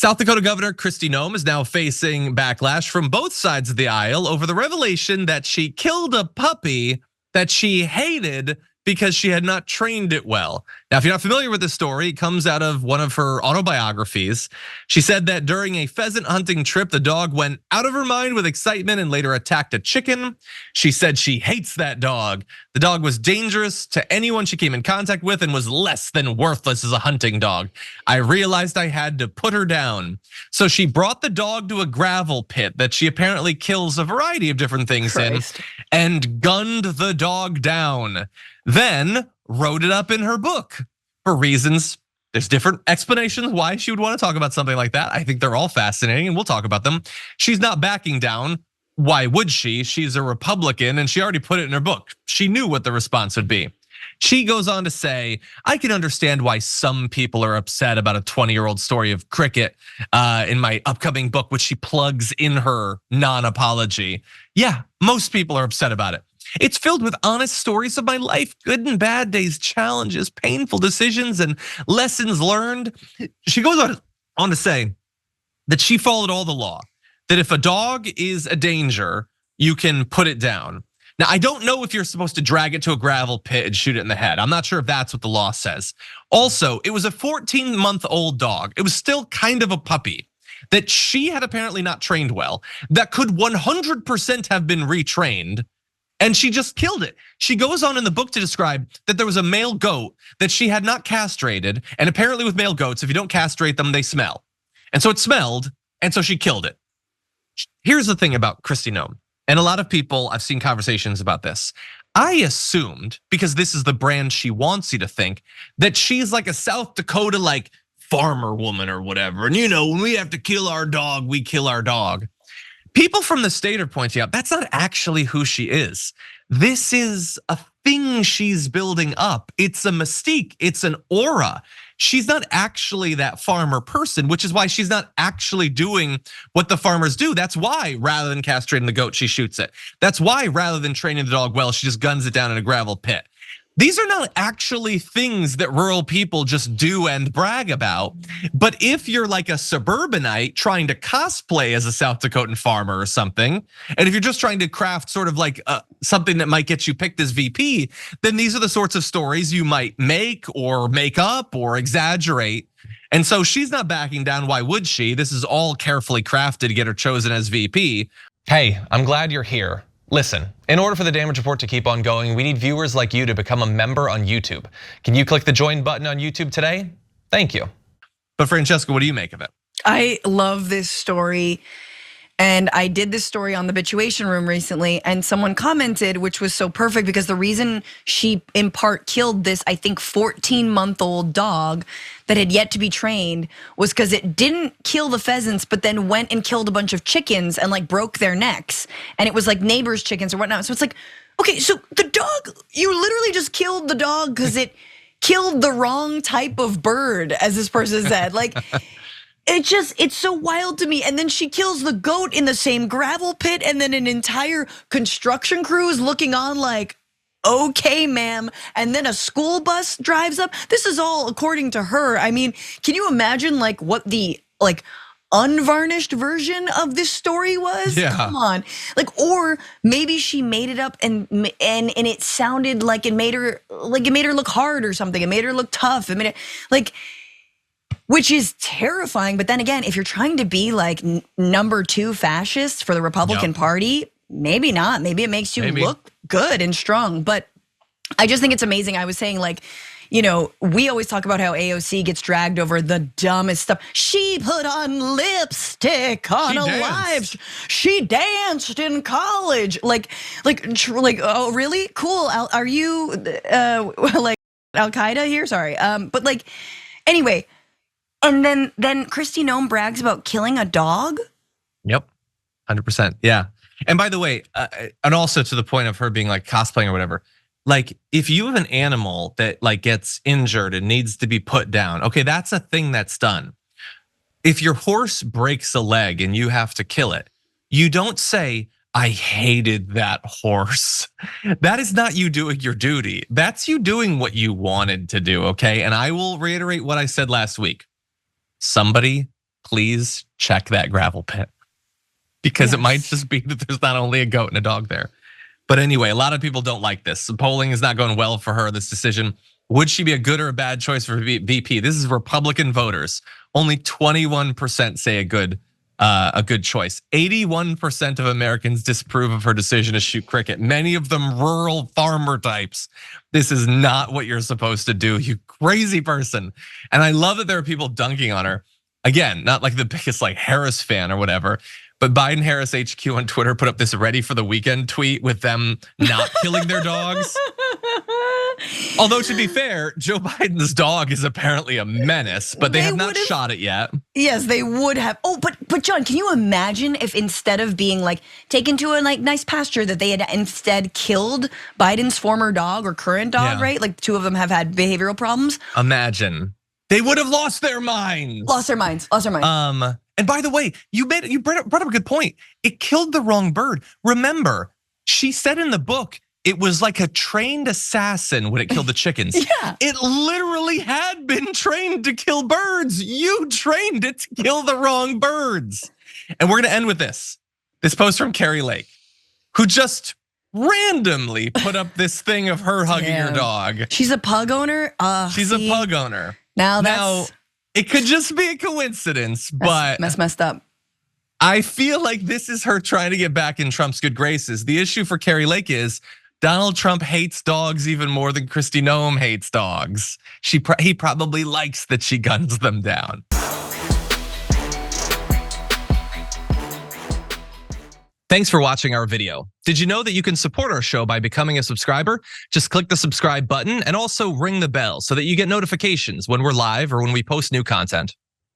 South Dakota Governor Kristi Noem is now facing backlash from both sides of the aisle over the revelation that she killed a puppy that she hated because she had not trained it well. Now, if you're not familiar with this story, it comes out of one of her autobiographies. She said that during a pheasant hunting trip, the dog went out of her mind with excitement and later attacked a chicken. She said she hates that dog. The dog was dangerous to anyone she came in contact with and was less than worthless as a hunting dog. I realized I had to put her down. So she brought the dog to a gravel pit that she apparently kills a variety of different things in and gunned the dog down. Then wrote it up in her book for reasons. There's different explanations why she would want to talk about something like that. I think they're all fascinating and we'll talk about them. She's not backing down. Why would she? She's a Republican and she already put it in her book. She knew what the response would be. She goes on to say, I can understand why some people are upset about a 20-year-old story of cricket in my upcoming book, which she plugs in her non-apology. Yeah, most people are upset about it. It's filled with honest stories of my life, good and bad days, challenges, painful decisions, and lessons learned. She goes on to say that she followed all the law, that if a dog is a danger, you can put it down. Now, I don't know if you're supposed to drag it to a gravel pit and shoot it in the head. I'm not sure if that's what the law says. Also, it was a 14-month-old dog. It was still kind of a puppy that she had apparently not trained well, that could 100% have been retrained. And she just killed it. She goes on in the book to describe that there was a male goat that she had not castrated. And apparently with male goats, if you don't castrate them, they smell. And so it smelled, and so she killed it. Here's the thing about Kristi Noem, and a lot of people, I've seen conversations about this. I assumed, because this is the brand she wants you to think, that she's like a South Dakota like farmer woman or whatever. And when we have to kill our dog, we kill our dog. People from the state are pointing out that's not actually who she is. This is a thing she's building up. It's a mystique, it's an aura. She's not actually that farmer person, which is why she's not actually doing what the farmers do. That's why rather than castrating the goat, she shoots it. That's why rather than training the dog well, she just guns it down in a gravel pit. These are not actually things that rural people just do and brag about. But if you're like a suburbanite trying to cosplay as a South Dakotan farmer or something, and if you're just trying to craft sort of like something that might get you picked as VP, then these are the sorts of stories you might make or make up or exaggerate. And so she's not backing down. Why would she? This is all carefully crafted to get her chosen as VP. Hey, I'm glad you're here. Listen, in order for the Damage Report to keep on going, we need viewers like you to become a member on YouTube. Can you click the join button on YouTube today? Thank you. But Francesca, what do you make of it? I love this story. And I did this story on the Bituation Room recently, and someone commented, which was so perfect, because the reason she in part killed this, I think 14-month-old dog that had yet to be trained was because it didn't kill the pheasants, but then went and killed a bunch of chickens and like broke their necks. And it was like neighbors' chickens or whatnot. So it's like, okay, so the dog, you literally just killed the dog because it killed the wrong type of bird, as this person said. Like, it's so wild to me. And then she kills the goat in the same gravel pit, and then an entire construction crew is looking on like, okay, ma'am. And then a school bus drives up. This is all according to her. I mean, can you imagine like what the unvarnished version of this story was? Yeah. Come on. Or maybe she made it up and it sounded like it made her look hard or something. It made her look tough. It made it which is terrifying. But then again, if you're trying to be like number 2 fascist for the Republican Party, maybe not. Maybe it makes you look good and strong. But I just think it's amazing. I was saying we always talk about how AOC gets dragged over the dumbest stuff. She put on lipstick on live. She danced in college. Oh really? Cool. Are you like Al Qaeda here? Sorry. But anyway. And then Kristi Noem brags about killing a dog? Yep, 100%, yeah. And by the way, and also to the point of her being like cosplaying or whatever, like if you have an animal that like gets injured and needs to be put down, okay, that's a thing that's done. If your horse breaks a leg and you have to kill it, you don't say, I hated that horse. That is not you doing your duty. That's you doing what you wanted to do, okay? And I will reiterate what I said last week. Somebody please check that gravel pit. Because it might just be that there's not only a goat and a dog there. But anyway, a lot of people don't like this. The polling is not going well for her, this decision. Would she be a good or a bad choice for VP? This is Republican voters. Only 21% say a good choice. 81% of Americans disapprove of her decision to shoot cricket. Many of them rural farmer types. This is not what you're supposed to do, you crazy person. And I love that there are people dunking on her. Again, not like the biggest like Harris fan or whatever, but Biden Harris HQ on Twitter put up this ready for the weekend tweet with them not killing their dogs. Although to be fair, Joe Biden's dog is apparently a menace, but they have not shot it yet. Yes, they would have. Oh, but John, can you imagine if instead of being like taken to a like nice pasture that they had instead killed Biden's former dog or current dog, right? Like the two of them have had behavioral problems. Imagine. They would have lost their minds. Lost their minds. And by the way, you brought up a good point. It killed the wrong bird. Remember, she said in the book, it was like a trained assassin when it killed the chickens. Yeah. It literally had been trained to kill birds. You trained it to kill the wrong birds. And we're gonna end with this. This post from Carrie Lake, who just randomly put up this thing of her hugging her dog. She's a pug owner. She's a pug owner. Now it could just be a coincidence, but messed up. I feel like this is her trying to get back in Trump's good graces. The issue for Carrie Lake is Donald Trump hates dogs even more than Kristi Noem hates dogs. He probably likes that she guns them down. Thanks for watching our video. Did you know that you can support our show by becoming a subscriber? Just click the subscribe button and also ring the bell so that you get notifications when we're live or when we post new content.